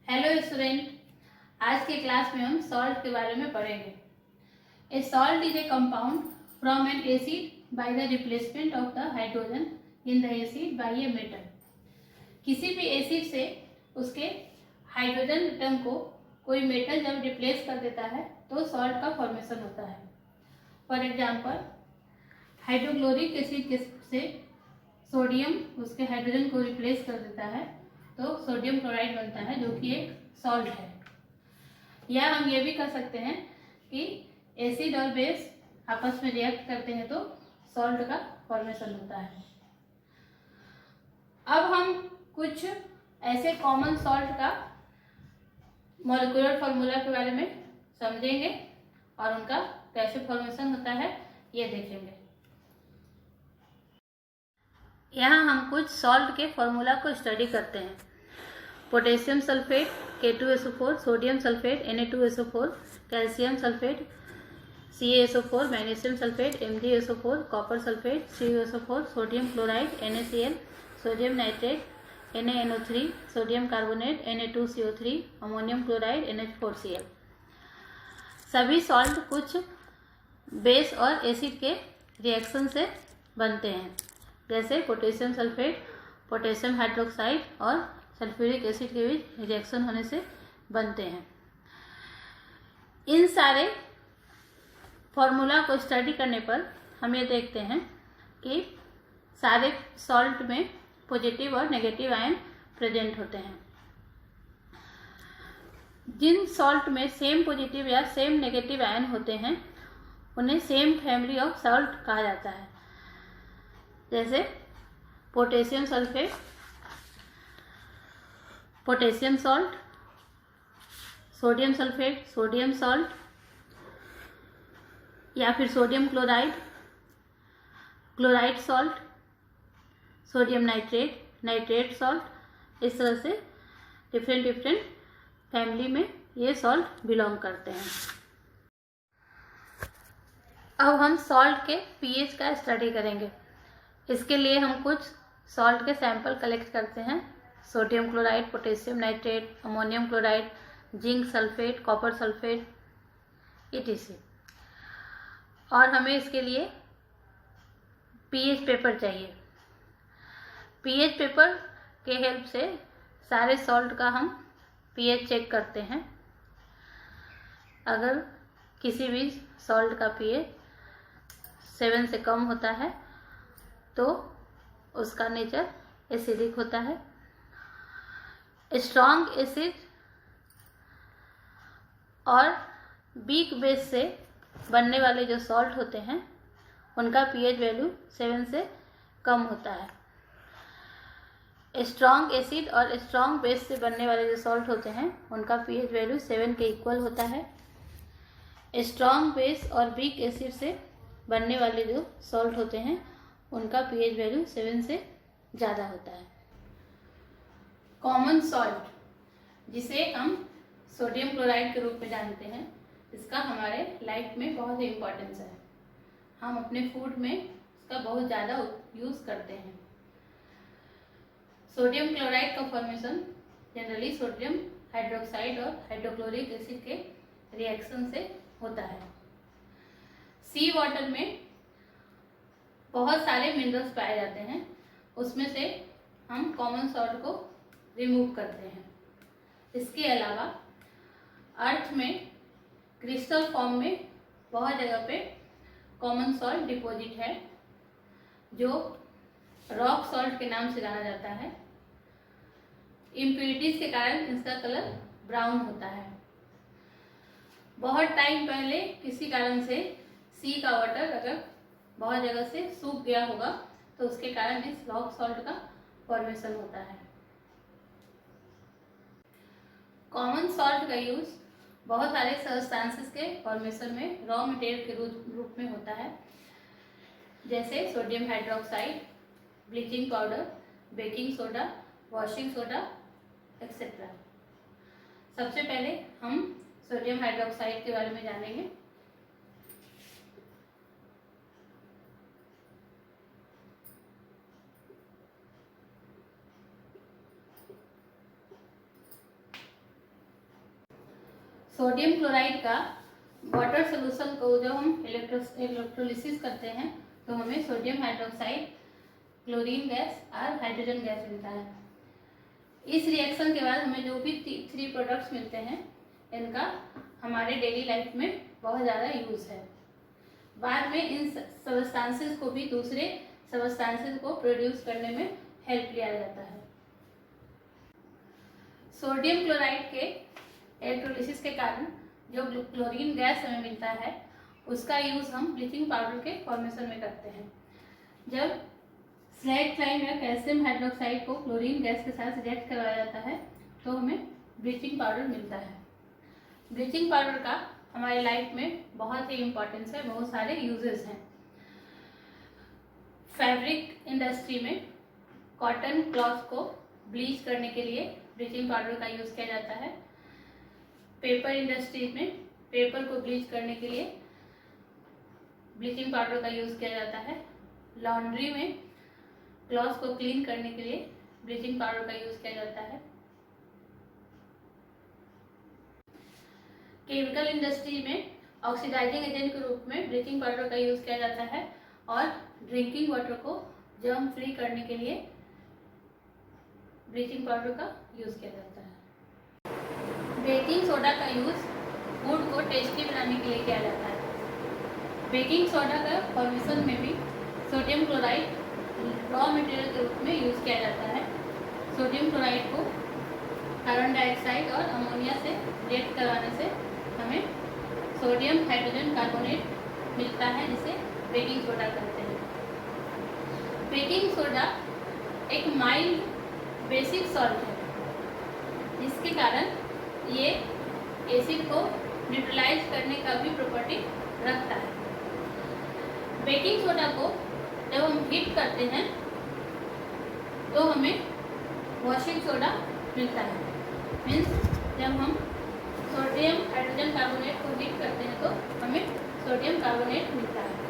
Hello student, आज के class में हम सॉल्ट के बारे में पढ़ेंगे। ए salt is a compound from N acid by the replacement of the hydrogen in the acid by a metal. किसी भी एसिड से उसके हाइड्रोजन एटम को कोई मेटल जब रिप्लेस कर देता है तो सॉल्ट का फॉर्मेशन होता है। फॉर एग्जाम्पल, हाइड्रोक्लोरिक एसिड से सोडियम उसके हाइड्रोजन को रिप्लेस कर देता है तो सोडियम क्लोराइड बनता है, जो कि एक सॉल्ट है। या हम ये भी कर सकते हैं कि एसिड और बेस आपस में रिएक्ट करते हैं तो सॉल्ट का फॉर्मेशन होता है। अब हम कुछ ऐसे कॉमन सॉल्ट का मॉलिक्यूलर फार्मूला के बारे में समझेंगे और उनका कैसे फॉर्मेशन होता है ये देखेंगे। यहाँ हम कुछ सॉल्ट के फॉर्मूला को स्टडी करते हैं। Potassium sulphate K2SO4, sodium sulphate Na2SO4, calcium sulphate CaSO4, magnesium sulphate MgSO4, copper sulphate CuSO4, sodium chloride NaCl, sodium nitrate NaNO3, sodium carbonate Na2CO3, ammonium chloride NH4Cl। सभी सॉल्ट कुछ base और acid के reaction से बनते हैं, जैसे potassium sulphate potassium hydroxide और sulphuric acid के बीच रिएक्शन होने से बनते हैं। इन सारे फॉर्मूला को स्टडी करने पर हम ये देखते हैं कि सारे सॉल्ट में पॉजिटिव और नेगेटिव आयन प्रेजेंट होते हैं। जिन सॉल्ट में सेम पॉजिटिव या सेम नेगेटिव आयन होते हैं उन्हें सेम फैमिली ऑफ सॉल्ट कहा जाता है, जैसे potassium sulphate potassium salt, sodium sulphate sodium salt, या फिर sodium chloride chloride salt, sodium nitrate nitrate salt. इस तरह से डिफरेंट फैमिली में ये सॉल्ट बिलोंग करते हैं। अब हम सॉल्ट के पीएच का स्टडी करेंगे। इसके लिए हम कुछ सॉल्ट के सैंपल कलेक्ट करते हैं। Sodium chloride, potassium nitrate, ammonium chloride, zinc sulphate, copper sulphate etc। और हमें इसके लिए पीएच पेपर चाहिए। पीएच पेपर के हेल्प से सारे सॉल्ट का हम पीएच चेक करते हैं। अगर किसी भी सॉल्ट का पीएच 7 से कम होता है तो उसका नेचर एसिडिक होता है। स्ट्रॉन्ग एसिड और वीक बेस से बनने वाले जो सॉल्ट होते हैं उनका पीएच वैल्यू 7 से कम होता है। स्ट्रॉन्ग एसिड और स्ट्रॉन्ग बेस से बनने वाले जो सॉल्ट होते हैं उनका पीएच वैल्यू 7 के इक्वल होता है। स्ट्रॉन्ग बेस और वीक एसिड से बनने वाले जो सॉल्ट होते हैं उनका पीएच वैल्यू 7 से ज़्यादा होता है। कॉमन सॉल्ट, जिसे हम सोडियम क्लोराइड के रूप में जानते हैं, इसका हमारे लाइफ में बहुत ही इम्पोर्टेंस है। हम अपने फूड में इसका बहुत ज़्यादा यूज़ करते हैं। सोडियम क्लोराइड का फॉर्मेशन जनरली सोडियम हाइड्रोक्साइड और हाइड्रोक्लोरिक एसिड के रिएक्शन से होता है। सी वाटर में बहुत सारे मिनरल्स पाए जाते हैं, उसमें से हम कॉमन सॉल्ट को रिमूव करते हैं। इसके अलावा अर्थ में क्रिस्टल फॉर्म में बहुत जगह पे कॉमन सॉल्ट डिपॉजिट है, जो रॉक सॉल्ट के नाम से जाना जाता है। इम्प्यूरिटीज के कारण इसका कलर ब्राउन होता है। बहुत टाइम पहले किसी कारण से सी का वाटर अगर बहुत जगह से सूख गया होगा तो उसके कारण इस रॉक सॉल्ट का फॉर्मेशन होता है। कॉमन सॉल्ट का यूज बहुत सारे सब्सटेंसेस के फॉर्मेशन में रॉ मटेरियल के रूप में होता है, जैसे sodium hydroxide, bleaching powder, baking soda, washing soda etcetera. सबसे पहले हम सोडियम हाइड्रोक्साइड के बारे में जानेंगे। सोडियम क्लोराइड का वाटर सोल्यूशन को जब हम इलेक्ट्रोलिसिस करते हैं तो हमें सोडियम हाइड्रोक्साइड, क्लोरीन गैस और हाइड्रोजन गैस मिलता है। इस रिएक्शन के बाद हमें जो भी 3 प्रोडक्ट्स मिलते हैं इनका हमारे डेली लाइफ में बहुत ज़्यादा यूज़ है। बाद में इन सबस्टांसेस को भी दूसरे सबस्टांसेस को प्रोड्यूस करने में हेल्प लिया जाता है। सोडियम क्लोराइड के इलेक्ट्रोलिसिस के कारण जो क्लोरीन गैस हमें मिलता है उसका यूज़ हम ब्लीचिंग पाउडर के फॉर्मेशन में करते हैं। जब स्लैग-क्लाइम या कैल्शियम हाइड्रोक्साइड को क्लोरीन गैस के साथ रिएक्ट करवाया जाता है तो हमें ब्लीचिंग पाउडर मिलता है। ब्लीचिंग पाउडर का हमारे लाइफ में बहुत ही इम्पोर्टेंस है, बहुत सारे यूजेस हैं। फैब्रिक इंडस्ट्री में कॉटन क्लॉथ को ब्लीच करने के लिए ब्लीचिंग पाउडर का यूज़ किया जाता है। पेपर इंडस्ट्री में पेपर को ब्लीच करने के लिए ब्लीचिंग पाउडर का यूज़ किया जाता है। लॉन्ड्री में क्लॉथ को क्लीन करने के लिए ब्लीचिंग पाउडर का यूज़ किया जाता है। केमिकल इंडस्ट्री में ऑक्सीडाइजिंग एजेंट के रूप में ब्लीचिंग पाउडर का यूज़ किया जाता है और ड्रिंकिंग वाटर को जर्म फ्री करने के लिए ब्लीचिंग पाउडर का यूज़ किया जाता है। बेकिंग सोडा का यूज़ फूड को टेस्टी बनाने के लिए किया जाता है। बेकिंग सोडा का फॉर्मेशन में भी सोडियम क्लोराइड रॉ मटेरियल के रूप में यूज़ किया जाता है। सोडियम क्लोराइड को कार्बन डाइऑक्साइड और अमोनिया से रिएक्ट करवाने से हमें सोडियम हाइड्रोजन कार्बोनेट मिलता है, जिसे बेकिंग सोडा कहते हैं। बेकिंग सोडा एक माइल्ड बेसिक सॉल्ट है, जिसके कारण ये एसिड को न्यूट्रलाइज करने का भी प्रॉपर्टी रखता है। बेकिंग सोडा को जब हम हीट करते हैं तो हमें वॉशिंग सोडा मिलता है। मीन्स जब हम सोडियम हाइड्रोजन कार्बोनेट को हीट करते हैं तो हमें सोडियम कार्बोनेट मिलता है।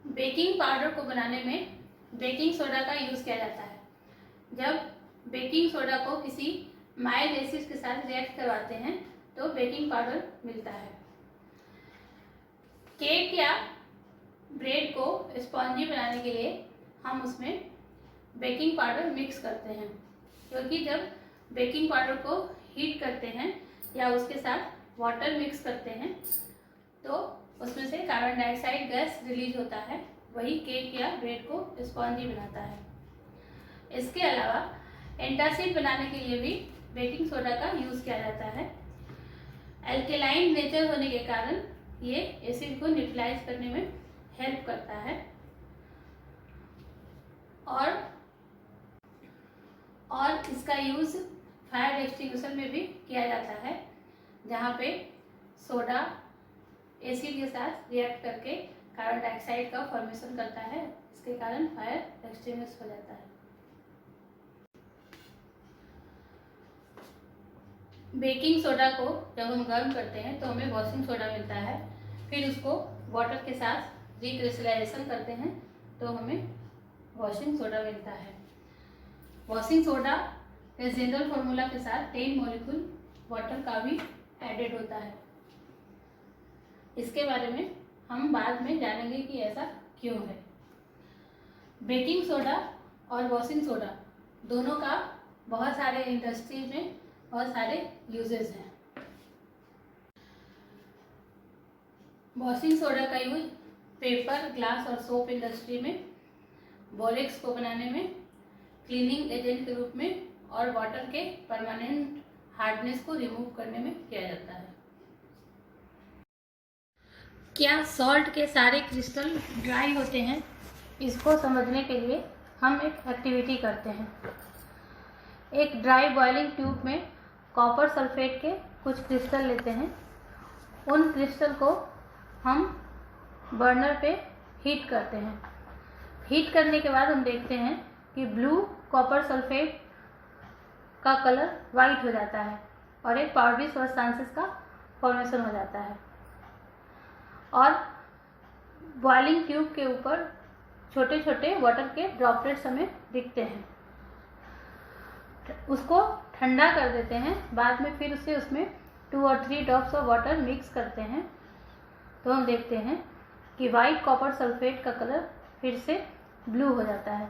बेकिंग पाउडर को बनाने में बेकिंग सोडा का यूज़ किया जाता है। जब बेकिंग सोडा को किसी माइल्ड एसिड के साथ रिएक्ट करवाते हैं तो बेकिंग पाउडर मिलता है। केक या ब्रेड को स्पॉन्जी बनाने के लिए हम उसमें बेकिंग पाउडर मिक्स करते हैं, क्योंकि जब बेकिंग पाउडर को हीट करते हैं या उसके साथ वाटर मिक्स करते हैं तो उसमें से कार्बन डाइऑक्साइड गैस रिलीज होता है, वही केक या ब्रेड को स्पॉन्जी बनाता है। इसके अलावा एंटासिड बनाने के लिए भी बेकिंग सोडा का यूज़ किया जाता है। एल्केलाइन नेचर होने के कारण ये एसिड को न्यूट्रलाइज करने में हेल्प करता है और इसका यूज़ फायर एक्सटिंग्विशर में भी किया जाता है, जहाँ पे सोडा एसिड के साथ रिएक्ट करके कार्बन डाइऑक्साइड का फॉर्मेशन करता है, इसके कारण फायर एक्सटिंग्विश हो जाता है। बेकिंग सोडा को जब हम गर्म करते हैं तो हमें वॉशिंग सोडा मिलता है, फिर उसको वाटर के साथ रिक्रिस्टलाइजेशन करते हैं तो हमें वॉशिंग सोडा मिलता है। वॉशिंग सोडा के जनरल फार्मूला के साथ 10 मॉलिक्यूल वाटर का भी एडेड होता है। इसके बारे में हम बाद में जानेंगे कि ऐसा क्यों है। बेकिंग सोडा और वॉशिंग सोडा दोनों का बहुत सारे इंडस्ट्रीज में बहुत सारे यूजेस हैं। वॉशिंग सोडा का यूज पेपर, ग्लास और सोप इंडस्ट्री में, बोरेक्स को बनाने में, क्लीनिंग एजेंट के रूप में और वाटर के परमानेंट हार्डनेस को रिमूव करने में किया जाता है। क्या सॉल्ट के सारे क्रिस्टल ड्राई होते हैं? इसको समझने के लिए हम एक एक्टिविटी करते हैं। एक ड्राई बॉइलिंग ट्यूब में कॉपर सल्फेट के कुछ क्रिस्टल लेते हैं। उन क्रिस्टल को हम बर्नर पे हीट करते हैं। हीट करने के बाद हम देखते हैं कि ब्लू कॉपर सल्फेट का कलर वाइट हो जाता है और एक पाउडरी सब्सटेंसेस का फॉर्मेशन हो जाता है और बॉइलिंग ट्यूब के ऊपर छोटे छोटे वाटर के ड्रॉपलेट्स हमें दिखते हैं। उसको ठंडा कर देते हैं। बाद में फिर उसे उसमें 2 और 3 ड्रॉप्स ऑफ वाटर मिक्स करते हैं तो हम देखते हैं कि वाइट कॉपर सल्फेट का कलर फिर से ब्लू हो जाता है।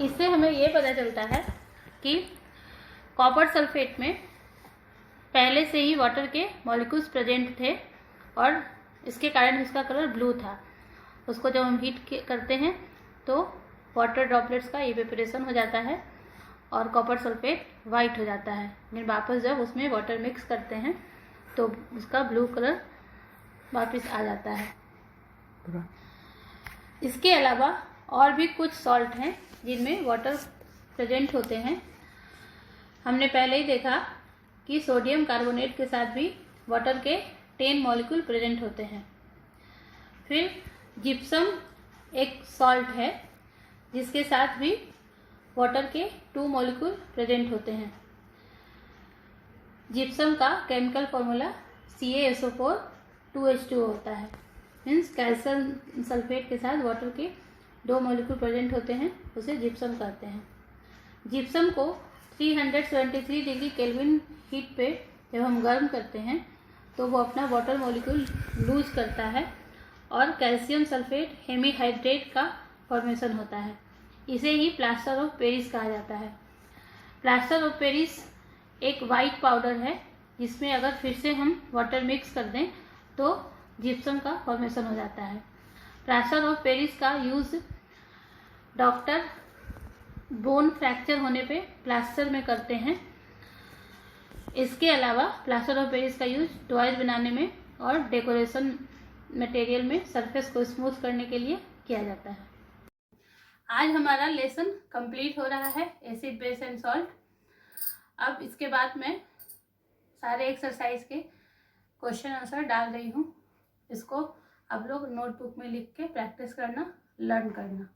इससे हमें ये पता चलता है कि कॉपर सल्फेट में पहले से ही वाटर के मॉलिक्यूल्स प्रेजेंट थे और इसके कारण इसका कलर ब्लू था। उसको जब हम हीट करते हैं तो वाटर ड्रॉपलेट्स का इवेपोरेशन हो जाता है और कॉपर सल्फेट वाइट हो जाता है। फिर वापस जब उसमें वाटर मिक्स करते हैं तो उसका ब्लू कलर वापस आ जाता है। इसके अलावा और भी कुछ सॉल्ट हैं जिनमें वाटर प्रेजेंट होते हैं। हमने पहले ही देखा कि सोडियम कार्बोनेट के साथ भी वाटर के 10 मॉलिक्यूल प्रेजेंट होते हैं। फिर जिप्सम एक सॉल्ट है जिसके साथ भी वाटर के 2 मॉलिक्यूल प्रेजेंट होते हैं। जिप्सम का केमिकल फॉर्मूला CaSO4 2H2O होता है। मीन्स कैल्शियम सल्फेट के साथ वाटर के 2 मॉलिक्यूल प्रेजेंट होते हैं, उसे जिप्सम कहते हैं। जिप्सम को 373 डिग्री केल्विन हीट पे जब हम गर्म करते हैं तो वो अपना वाटर मॉलिक्यूल लूज करता है और कैल्शियम सल्फेट हेमीहाइड्रेट का फॉर्मेशन होता है। इसे ही प्लास्टर ऑफ पेरिस कहा जाता है। प्लास्टर ऑफ पेरिस एक वाइट पाउडर है जिसमें अगर फिर से हम वाटर मिक्स कर दें तो जिप्सम का फॉर्मेशन हो जाता है। प्लास्टर ऑफ पेरिस का यूज़ डॉक्टर बोन फ्रैक्चर होने पे प्लास्टर में करते हैं। इसके अलावा प्लास्टर ऑफ पेरिस का यूज टॉयज बनाने में और डेकोरेशन मटेरियल में सरफेस को स्मूथ करने के लिए किया जाता है। आज हमारा लेसन कंप्लीट हो रहा है एसिड बेस एंड सॉल्ट। अब इसके बाद मैं सारे एक्सरसाइज के क्वेश्चन आंसर डाल रही हूँ। इसको आप लोग नोटबुक में लिख के प्रैक्टिस करना, लर्न करना।